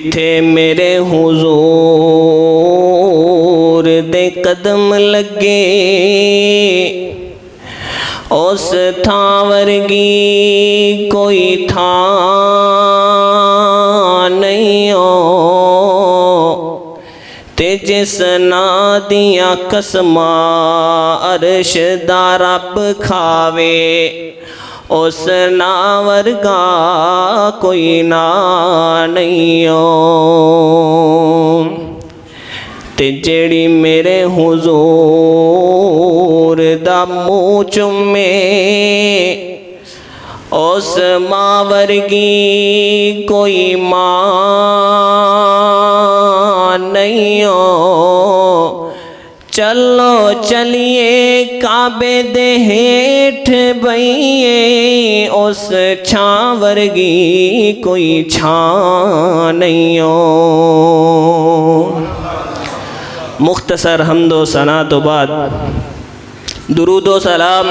जिथे मेरे हुजूर दे कदम लगे उस थां वर्गी कोई थां नहीं हो ते जिस ना दियां कसमां अर्श दा रब खावे उस ना वर्गा कोई ना नहीं हो ते जेड़ी मेरे हुजूर दा मुँह चुमे उस माँ वर्गी कोई माँ नहीं हो चलो चलिए काबे दे हेठ बइए उस छां वर्गी कोई छां नहीं हो। मुख्तसर हम्दो सना तो बाद दुरूदो सलाम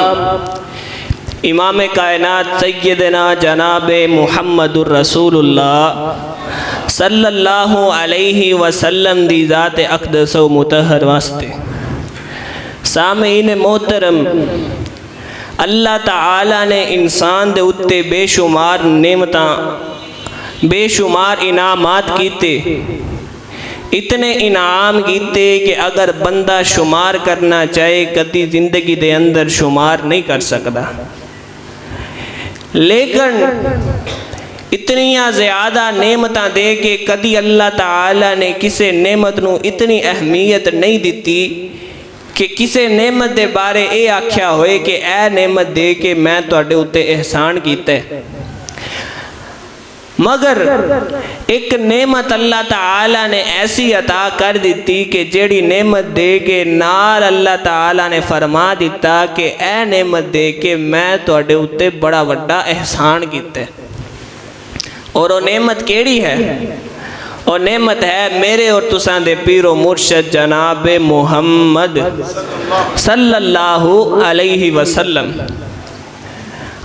इमाम कायनात सैयदना जनाब मुहम्मदुर रसूलुल्लाह सल्लल्लाहु अलैहि वसल्लम दी ज़ात अक़दस व मुतहर वास्ते। सामीन मोहतरम, अल्लाह ताला ने इंसान दे उत्ते बेशुमार नेमतां बेशुमार इनामात कीते, इतने इनाम कीते कि अगर बंदा शुमार करना चाहे कभी जिंदगी दे अंदर शुमार नहीं कर सकता। लेकिन इतनियां ज़्यादा नेमतां दे के कदी अल्लाह ताला ने किसी नेमत नूं इतनी अहमियत नहीं दी कि किसी नेमत दे बारे ये आख्या होए कि ए नेमत दे के मैं तुहाडे उत्ते एहसान कीता है। मगर एक नेमत अल्लाह ताला ने ऐसी अता कर दी कि जेड़ी नेमत दे के नाल अल्लाह ताला ने फरमा दिता कि ए नेमत दे के मैं तुहाडे उत्ते बड़ा वड्डा एहसान कीता है। और वो नेमत केड़ी है? और नेमत है मेरे और तुसां दे पीरो मुर्शद जनाब मुहम्मद सल्लल्लाहु अलैहि वसल्लम।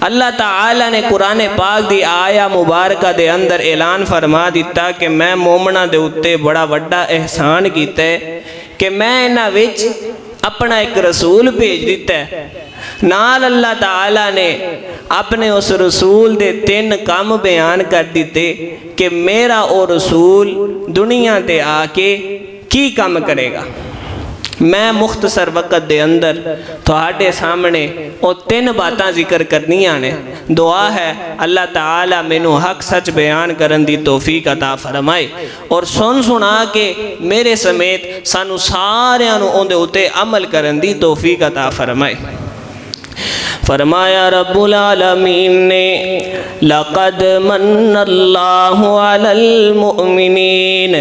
अल्लाह ताला ने कुरान पाक दी आया मुबारका दे अंदर ऐलान फरमा दिता कि मैं मोमना दे उत्ते बड़ा वड्डा एहसान कीता है कि मैं इन्हां विच अपना एक रसूल भेज दिता है। नाल अल्लाह ताला ने अपने उस रसूल दे 3 काम बयान कर दिते कि मेरा वो रसूल दुनिया ते आके की काम करेगा। मैं मुख्तसर वक़्त दे अंदर तुहाडे सामने वो 3 बातां जिक्र करनियां ने। दुआ है अल्लाह ताला मैनू हक सच बयान करन दी तौफीक अता फरमाए और सुन सुना के मेरे समेत सानू सारियां नू उहदे उत्ते अमल करन दी तौफीक अता फरमाए। फरमाया रब्बुल आलमीन ने लक़द मन्नल्लाहु अलल मुमिनीन,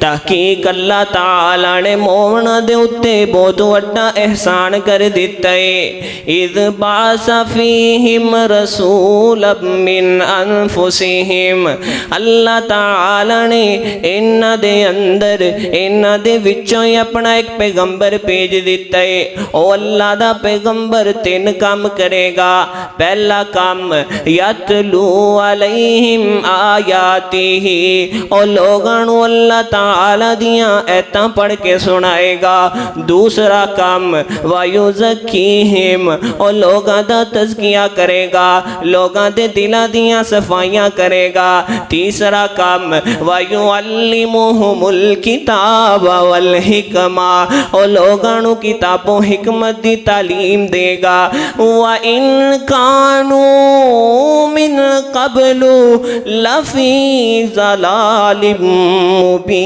तहकीक अल्लाह ताला ने मोमना दे उत्ते बहुत वड्डा एहसान कर दिता है। इज़ बासा फीहिम रसूलन मिन अनफुसिहिम, अल्लाह ताला ने इन्हां दे अंदर इन्हां दे विचों ही अपना एक पैगंबर भेज दिता है। ओ अल्लाह दा पैगंबर 3 काम करेगा। पहला काम यतलू अलैहिम आयातिही, और लोगों को अल्लाह ताला दियां ऐतां पढ़ के सुनाएगा। दूसरा काम वयुज़क्कीहिम, और लोगों दा तज़किया करेगा, लोगों दे दिलां दियां सफाइयां करेगा। तीसरा काम वयुअल्लिमुहुमुल किताब वल हिकमा, और लोगों को किताबों हिकमत दी तालीम देगा। व इन कानू मिन क़ब्लु लफ़ी ज़लालिम मुबीन।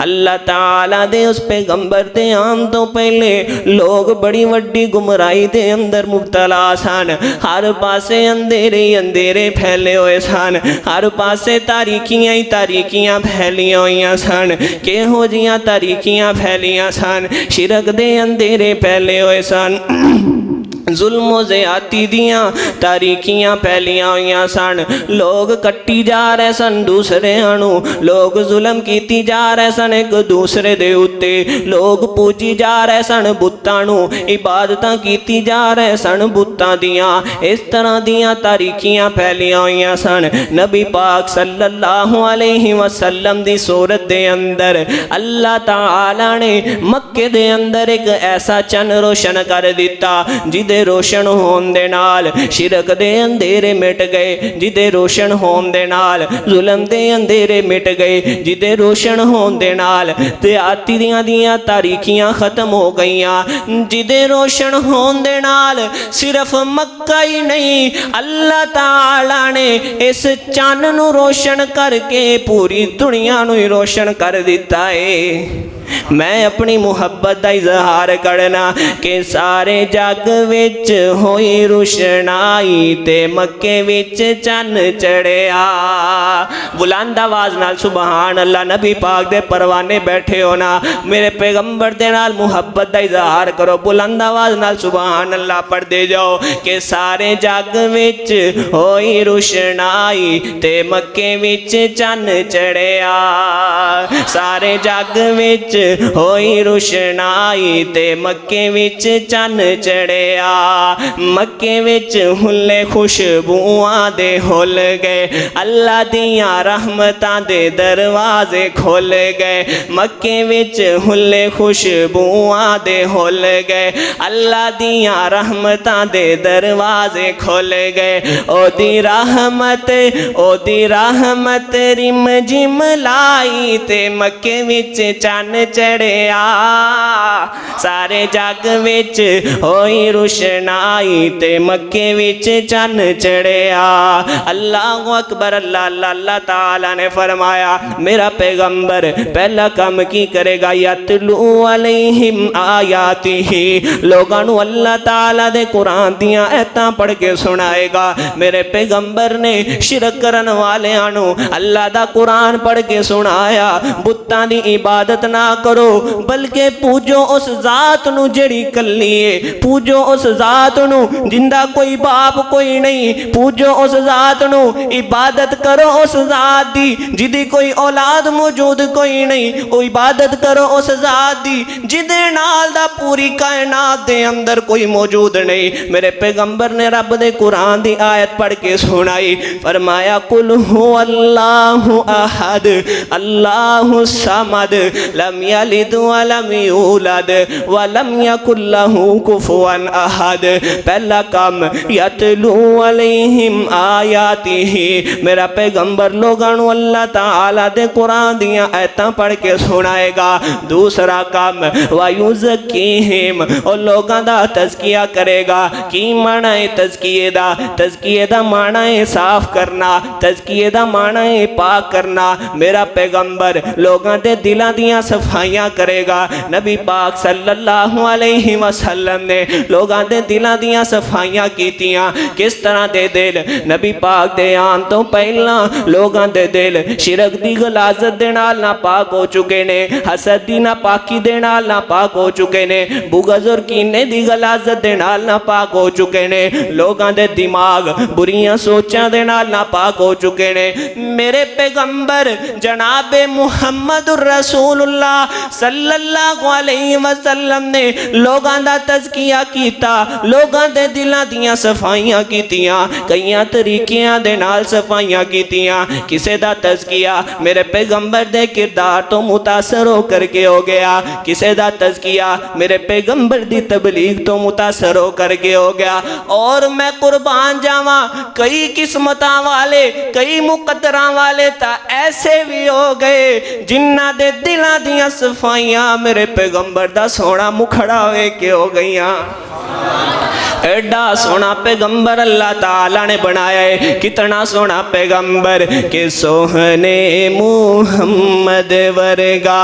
अल्लाह ताला दे उस पैगंबर दे आम तो पहले लोग बड़ी वड्डी गुमराही दे अंदर मुब्तला सन। हर पासे अंधेरे अंधेरे फैले हुए सन, हर पासे तारीकियां ही तारीकियां फैलियां हुई सन। किहो जियां तारीकियां फैलियां सन, शिरक दे अंधेरे फैले हुए सन, जुल्मो ज़्यादती दियाँ तारीखियाँ फैलियां हुई सन। लोग कट्टी जा रहे सन दूसरे अणु, लोग जुल्म कीती जा रहे सन एक दूसरे दे उत्ते, लोग पूजी जा रहे सन बुत्तां नू, इबादतां कीती जा रहे सन बुत्तां दियाँ। इस तरह दियाँ तारीखियाँ फैलियां हुई सन। नबी पाक सल्लल्लाहु अलैहि वसल्लम दी सूरत दे अंदर अल्लाह ताला ने मक्के दे अंदर एक ऐसा चन रोशन कर दिता जिदे रोशन होने दे नाल शिरक दे अंधेरे मिट गए, जिदे रोशन होने दे नाल जुल्म दे अंधेरे मिट गए, जिदे रोशन होने दे नाल ज़्यादती दियां तारीखियां खत्म हो गईयां, जिदे रोशन होने दे नाल सिर्फ मक्का ही नहीं अल्लाह ताला ने इस चन्न नू रोशन करके पूरी दुनिया नू ही रोशन कर दिता है। मैं अपनी मुहब्बत का इजहार करना कि सारे जग विच होई रोशनाई ते मक्के विच चन्न चढ़िया। बुलंद आवाज नाल सुबहान अल्लाह। नबी पाक दे परवाने बैठे हो ना, मेरे पैगंबर दे नाल मुहब्बत का इजहार करो, बुलंद आवाज नाल सुबहान अल्लाह पढ़ दे जाओ कि सारे जग विच होई रोशनाई ते मक्के विच चन्न चढ़िया। सारे जग विच होई रोशनाई ते मक्के विच चन्न चढ़िया। मक्के विच हुल्ले खुशबुआं दे हुल गए, अल्लाह दियां रहमतां दे दरवाजे खुल गए। मक्के विच हुल्ले खुशबुआं दे हुल गए, अल्लाह दियां रहमतां दे दरवाजे खुल गए। ओदी रहमत रिम जिम लाई ते मक्के विच चन्न चढ़िया। सारे जग विच होई रोशनाई ते मक्के विच चन्न चढ़िया। अल्लाह अकबर। अल्लाह ताला ने फरमाया मेरा पैगंबर पहला काम की करेगा, यतलू अलैहिम आयातिही, लोगों नू अल्लाह ताला दे कुरान दियां आयतां पढ़ के सुनाएगा। मेरे पैगंबर ने शिरक करन वालियां नू अल्लाह दा कुरान पढ़ के सुनाया, बुत्तां दी इबादत ना करो बल्कि पूजो उस जात नू जेड़ी कल्ली है, पूजो उस जात नू जिंदा कोई बाप कोई नहीं, पूजो उस जात नू, इबादत करो उस जात दी जिदी कोई औलाद मौजूद कोई नहीं, ओ इबादत करो उस जात दी जिदे नाल दा पूरी कायनात दे अंदर कोई मौजूद नहीं। मेरे पैगंबर ने रब दे कुरान दी आयत पढ़ के सुनाई, फरमाया कुल हु अल्लाहु अहद अल्लाहु समद लम यलिद वलम यूलद वलम यकुल लहू कुफुवन अहद। पहला काम यतलू अलैहिम आयातिही, मेरा पैगंबर लोगों नू अल्लाह ताला दे कुरान दियां आयतां पढ़ के सुनाएगा। दूसरा काम वयुज़क्कीहिम, और लोगों दा तज़किया करेगा। की माना है तज़किए दा? तज़किए दा माना है साफ करना, तज़किए दा माना है पाक करना। मेरा पैगंबर लोगों दे दिलां दियां सफाइयां करेगा। नबी पाक सल्लल्लाहु अलैहि वसल्लम ने लोगों दे दिलां दियां सफाइयां कीतियां। किस तरह दे दिल? नबी पाक दे आन तो पहला लोगों दे दिल शिरक दी गलाजत दे नाल नापाक हो चुके ने, हसद दी नापाकी दे नाल नापाक हो चुके ने, बुग़ज़ और कीने दी गलाजत दे नाल नापाक हो चुके ने, लोगों दे दिमाग बुरियां सोचां दे नाल नापाक हो चुके ने। मेरे पैगंबर जनाबे मुहम्मद रसूलुल्लाह सल्लल्लाहु अलैहि वसल्लम ने लोगों दा तज़किया कीता, लोगों दे दिलां दियां सफाइयां कीतियां, कईयां तरीकियां दे नाल सफाइयां कीतियां। किसे दा तज़किया मेरे पैगंबर दे किरदार तो मुतासर होकर के हो गया, किसे दा तज़किया मेरे पैगंबर दी तबलीग तो मुतासर होकर के हो गया। और मैं कुर्बान जावा, कई किस्मतां वाले कई मुकद्दरां वाले ता ऐसे भी हो गए जिन्ना दे दिलां दियां सफाइयां मेरे पैगंबर दा सोना मुखड़ा वे के हो गईयां। एडा सोना पैगंबर अल्लाह ताला ने बनाया है, कितना सोना पैगंबर के सोहने मुहम्मद वर्गा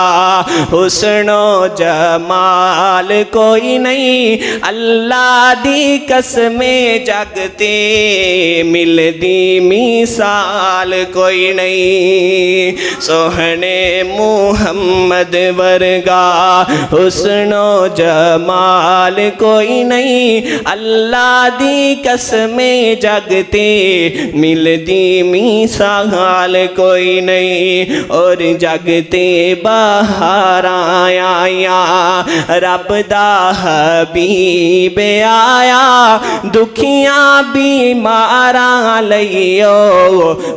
हुस्नो जमाल कोई नहीं, अल्लाह दी कसमे जगते मिलदी मिसाल कोई नहीं। सोहने मुहम्मद वर्गा हुस्नो जमाल कोई नहीं, अल्लाह दी कसमें जगते मिलदी मिसाल कोई नहीं। और जगते बाहर आया रब दा हबीब आया दुखियां बीमारां लईओ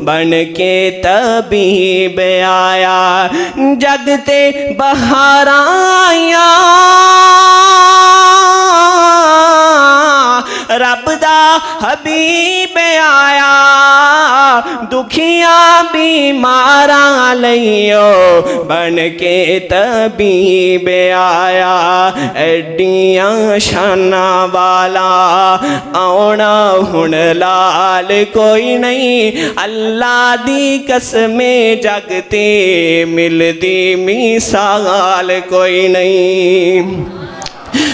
बन के तबीब आया। जगते बाहर आया रब दा हबीब आया दुखियां बीमारां लईओ बन के तबीब आया। एडियां शाना वाला आउणा हुण लाल कोई नहीं। अल्लाह दी कसमें जगते मिलदी मिसाल कोई नहीं।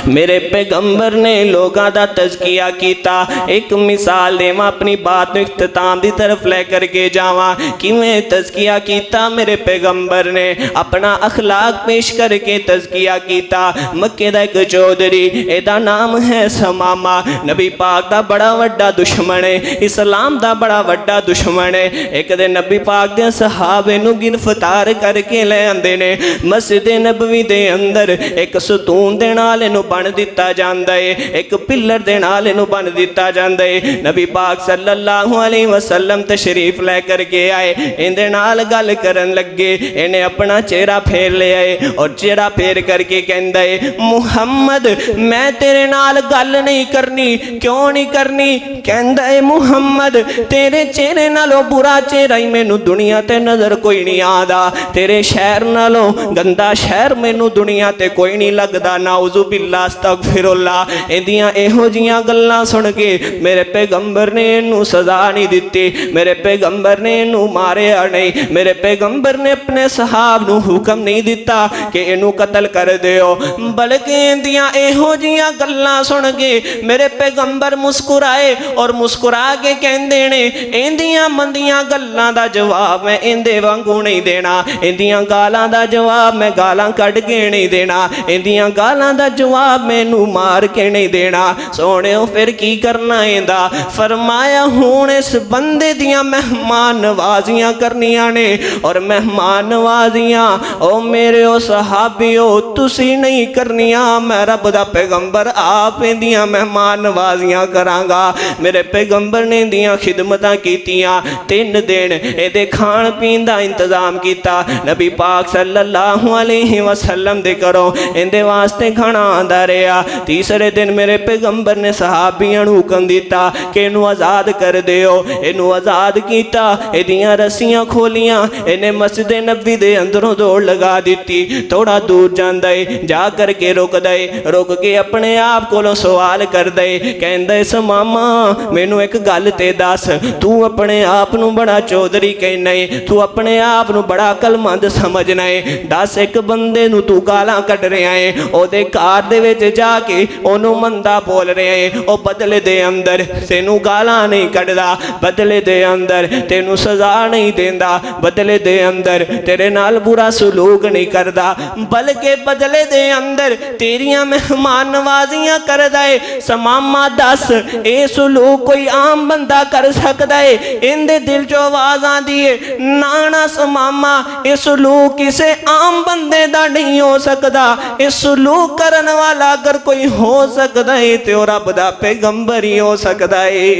मेरे पैगंबर ने लोगों का तज़किया किया। एक मिसाल देवां अपनी बात को इख्तिताम की तरफ लेकर के जावां। किवें तज़किया किया मेरे पैगंबर ने अपना अखलाक पेश करके तज़किया किया। मक्के दा एक चौधरी एदा नाम है समामा नबी पाक दा बड़ा वड्डा दुश्मन है इस्लाम दा बड़ा वड्डा दुश्मन है। एक दिन नबी पाक दे सहाबे नूं गिरफ्तार करके ले आंदे ने मस्जिद नबवी दे अंदर एक सतून दे नाल इहनूं बन दिता जांदा है एक पिलर दे नाल इहनूं बन दिता जांदा है। नबी पाक सल्लल्लाहु अलैहि वसल्लम तशरीफ लेकर के आए इहदे नाल गल करन लगे। इहने अपना चेहरा फेर लिया है और चेहरा फेर करके कहंदा है मुहम्मद मैं तेरे नाल गल नहीं करनी। क्यों नहीं करनी? कहंदा है मुहम्मद तेरे चेहरे नालों बुरा चेहरा ही मैनू दुनिया ते नजर कोई नहीं आदा। तेरे शहर नालों गंदा शहर मैनू दुनिया ते कोई नहीं लगदा। नाउज़ु बिल्लाह अस्तगफिरुल्लाह। इंदियां इहो जिहियां गल्लां सुन के मेरे पैगंबर ने इनू सजा नहीं दिती। मेरे पैगंबर ने इनू मारिया नहीं। मेरे पैगंबर ने अपने सहाब नू हुक्म नहीं दिता कि इनू कतल कर दिओ। बल्कि इंदियां इहो जिहियां गल्लां सुन के मेरे पैगंबर मुस्कुराए और मुस्कुरा के कहंदे ने इंदियां मंदियां गल्लां दा जवाब मैं इंदे वांगू नहीं देना। इंदियां गालां दा जवाब मैं गालां कढ के नहीं देना। इंदियां गालां दा जवाब मैनू मार के नहीं देना। सोहणिओ फिर की करना इंदा? फरमाया हुण इस बंदे दियां मेहमान नवाजियां करनियां ने। और मेहमान नवाजियां ओ मेरे ओ सहाबियो तुसी नहीं करनियां मैं रब दा पैगंबर आप इंदियां मेहमान नवाजियां करांगा। मेरे पैगंबर ने इंदियां खिदमतां कीतियां। 3 दिन इहदे खाण पीण दा इंतजाम किया। नबी पाक सल्लल्लाहु अलैहि वसल्लम दे घरों इंदे वास्ते खाना आंदा रहा। तीसरे दिन मेरे पैगंबर ने सहाबियां नूं हुक्म दिता कि इनू आज़ाद कर दिओ। इनू आज़ाद किया। इहदियां रस्सियां खोलियां। इन्हें मस्जिद नबी दे अंदरों दौड़ लगा दी। थोड़ा दूर जांदा है जा करके रुकदा है। रुक के अपने आप कोलों सवाल करदा है कहंदा है समामा मैनू एक गल ते दस तू अपने आप नूं बड़ा चौधरी कहना है तू अपने आप नूं बड़ा अकलमंद समझना है। दस एक बंदे नूं तू गालां कढ रहा है ओहदे घर दे विच जाके ओनू मंदा बोल रहे हैं। ओ बदले दे अंदर तेनू गालां नहीं कढ़दा। बदले दे अंदर तेनू सजा नहीं देंदा। बदले दे अंदर तेरे नाल बुरा सलूक नहीं करदा। बल्कि बदले दे अंदर तेरियां मेहमान नवाजियां करदा है। समामा दस ए सलूक कोई आम बंदा कर सकदा है? इंदे दिल चो आवाज आंदी है ना ना समामा ए सलूक किसे आम बंदे दा नहीं हो सकदा। ए सलूक करन वाला अगर कोई हो सकता है तो रब दा पैगंबर ही हो सकता है।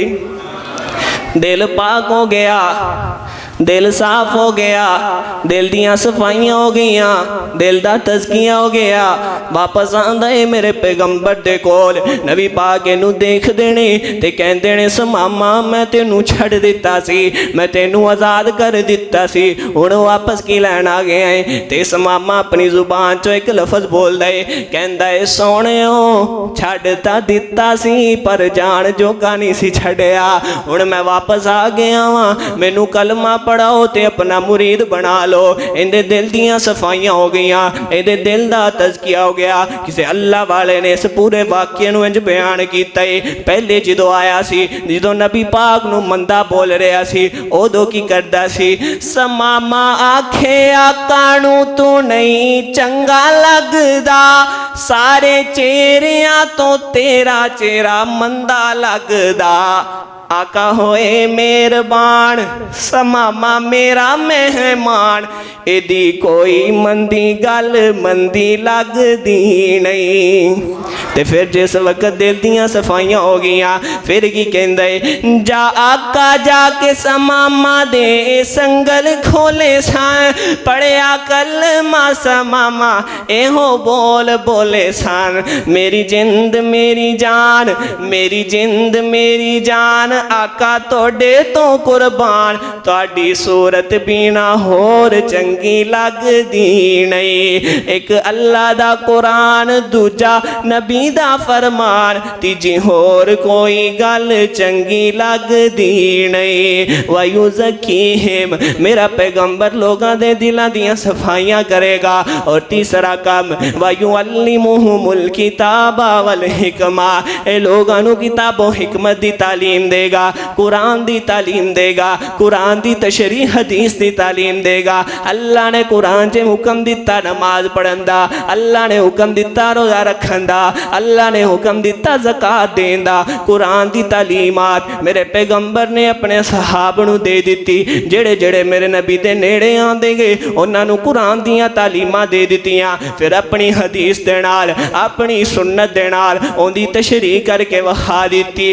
दिल पाक हो गया दिल साफ हो गया दिल दियां सफाइयां हो गईयां दिल दा तज़किया हो गया। वापस आंदा है मेरे पैगंबर दे कोल। नबी पाक इनू देख देने ते कहंदे ने समामा मैं तेनू छड़ दिता सी मैं तेनू आज़ाद कर दिता सी हुण वापस की लैन आ गया है। ते समामा अपनी जुबान चो एक लफज बोलदा है कहंदा है सोहणिओ छड़ तां दिता सी पर जान जोगा नहीं सी छड़िया। हुण मैं वापस आ गया वां मैनू कलमा पढ़ाओ ते अपना मुरीद बना लो। इहदे दिल दियां सफाइयां हो गईयां इहदे दिल दा तज़किया हो गया। किसी अल्लाह वाले ने इस पूरे वाक्य नूं इंज बयान कीता है। पहले जदों आया सी जदों नबी पाक नूं मंदा बोल रहा सी उदों की करदा सी समामा आखे आका नूं तू नहीं चंगा लगदा सारे चेहरियां तो तेरा चेहरा मंदा लगदा आका होए मेहरबान समामा मेरा मेहमान एदी कोई मंदी गल मंदी लगदी नहीं। ते फिर जिस वक्त दिल दियां सफाइयां हो गईयां फिर की कहंदे जा आका जाके समामा दे संगल खोले सान पढ़िया कलमा समामा एहो बोल बोले सान मेरी जिंद मेरी जान मेरी जिंद मेरी जान आका तोड़े तो कुर्बान तोड़ी सूरत बिना होर चंगी लगदी नहीं। एक अल्लाह दा कुरान दूजा नबी दा फरमान तीजी होर कोई गल चंगी लगदी नहीं। वायु ज़कीहिम मेरा पैगंबर लोगां दे दिलां दियां सफाइयां करेगा। और तीसरा काम वायु अल्लिमुहुमुल किताबा वल हिकमा ए लोगां नू किताबो हिकमत दी तालीम देगा कुरान दी तालीम देगा कुरान दी तशरीह हदीस दी तालीम देगा। अल्लाह ने कुरान च हुक्म दिता नमाज पढ़न दा अल्लाह ने हुक्म दिता रोज़ा रखन दा अल्लाह ने हुक्म दिता ज़कात देन दा कुरान दी तालीमात मेरे पैगंबर ने अपने सहाब नू दे दिती। जेड़े जेड़े मेरे नबी दे नेड़े आंदे गए उन्हां नू कुरान दियां तालीमां दे दित्तियां फिर अपनी हदीस दे नाल अपनी सुन्नत दे नाल उहदी तशरीह करके वखा दिती।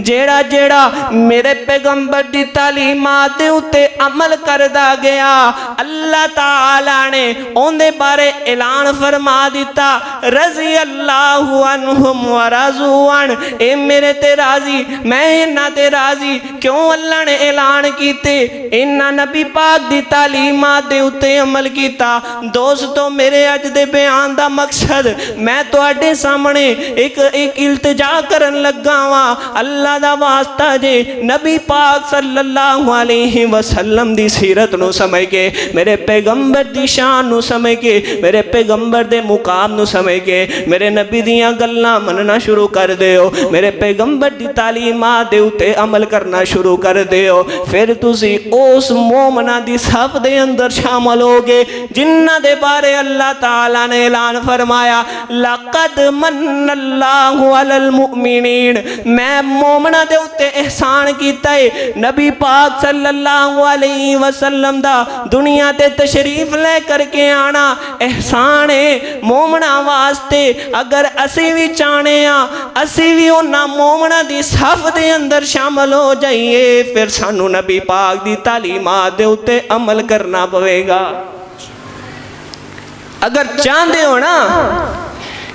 जेड़ा जेड़ा मेरे पैगंबर दी तालीमात दे उत्ते अमल करदा गया अल्लाह ताला ने उहदे बारे ऐलान फरमा दिता रज़ी अल्लाहु अन्हुम व रज़ू अन ए मेरे ते राजी मैं इन्हां ते राजी। क्यों अल्लाह ने ऐलान कीते इन्हां नबी पाक दी तालीमात दे उत्ते अमल कीता। दोस्तों मेरे अज दे बयान दा मकसद मैं तुहाडे सामने एक इल्तिजा करन लगा वां अल्लाह दा वास्ता जे नबी पाक सल्लल्लाहु अलैहि वसल्लम दी सीरत नू समझ के मेरे पैगंबर दी शान नू समझ के मेरे पैगंबर दे मुकाम नू समझ के मेरे नबी दियां गल्लां मनना शुरू कर दिओ मेरे पैगंबर दी तालीमात दे उत्ते अमल करना शुरू कर दिओ। फिर तुसी उस मोमना दी सफ दे अंदर शामिल होगे जिन्हां दे बारे अल्लाह ताला ने ऐलान फरमाया लक़द मन्नल्लाहु अलल मुमिनीन मैं मोमना दे उत्ते एहसान कीता है। नबी पाक सल्लल्लाहु अलैहि वसल्लम दा दुनिया ते तशरीफ ले करके आना एहसान है मोमना वास्ते। अगर असी भी चाहने असी भी उन्हां मोमना दी सफ दे अंदर शामिल हो जाइए फिर सानू नबी पाक दी तालीमात दे उत्ते अमल करना पवेगा। अगर चाहते हो ना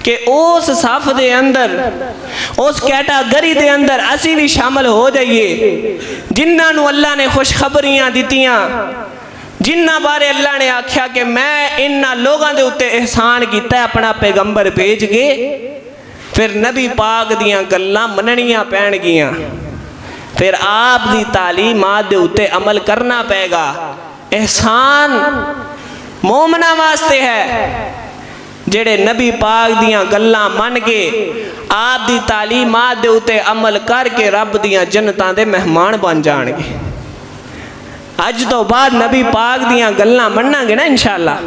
कि उस सफ दे अंदर उस कैटागरी दे अंदर असी भी शामिल हो जाइए जिन्होंने अल्लाह ने खुशखबरियां दित्तियां जिन्हां बारे अल्लाह ने आख्या कि मैं इन्हां लोगों के उत्ते एहसान किया अपना पैगंबर भेज के फिर नबी पाक दियां गल्लां मननियां पैणगियां फिर आप दी तालीमात दे उत्ते अमल करना पेगा। एहसान मोमना वास्ते है जेड़े नबी पाक दियां गल्लां मन के आप दी तालीमात दे उत्ते अमल करके रब दियां जन्नतां दे मेहमान बन जाणगे। अज तो बाद नबी पाक दियां गल्लां मन्नांगे ना इंशाअल्लाह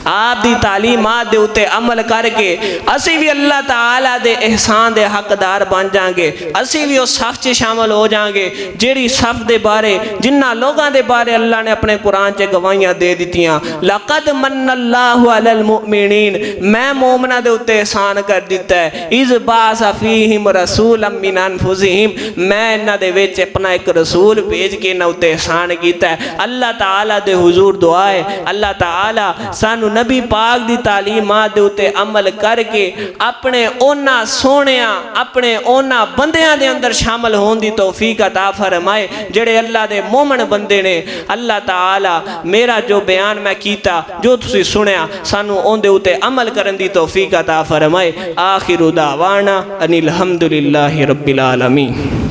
आप दी तालीमात दे उत्ते अमल करके असी भी अल्लाह ताला दे एहसान दे हकदार बन जाएंगे। असी भी उस सफ च शामिल हो जाएंगे जेड़ी सफ दे बारे जिन्हां लोगों दे बारे अल्लाह ने अपने कुरान च गवाहियां दे दित्तियां लक़द मन्नल्लाहु अलल मुमिनीन मैं मोमना दे उत्ते एहसान कर दिता है इज़ बासा फीहिम रसूलन मिन अनफुसिहिम मैं इन्हां दे विच अपना एक रसूल भेज के इन्हां उत्ते एहसान कीता है। अल्लाह ताला दे हुजूर दुआ है अल्लाह ताला सानू नबी पाक दी तालीमात दे उत्ते अमल करके अपने ओना सोहणिया अपने ओना बंदियां दे अंदर शामिल होने दी तौफीक अता फरमाए जेड़े अल्लाह दे मोमन बंदे ने। अल्लाह ताला मेरा जो बयान मैं कीता जो तुसी सुनिया सानू उहदे उत्ते अमल करन दी तौफीक अता फरमाए। आखिरु दावाना अनिल हम्दुलिल्लाहि रब्बिल आलमीन।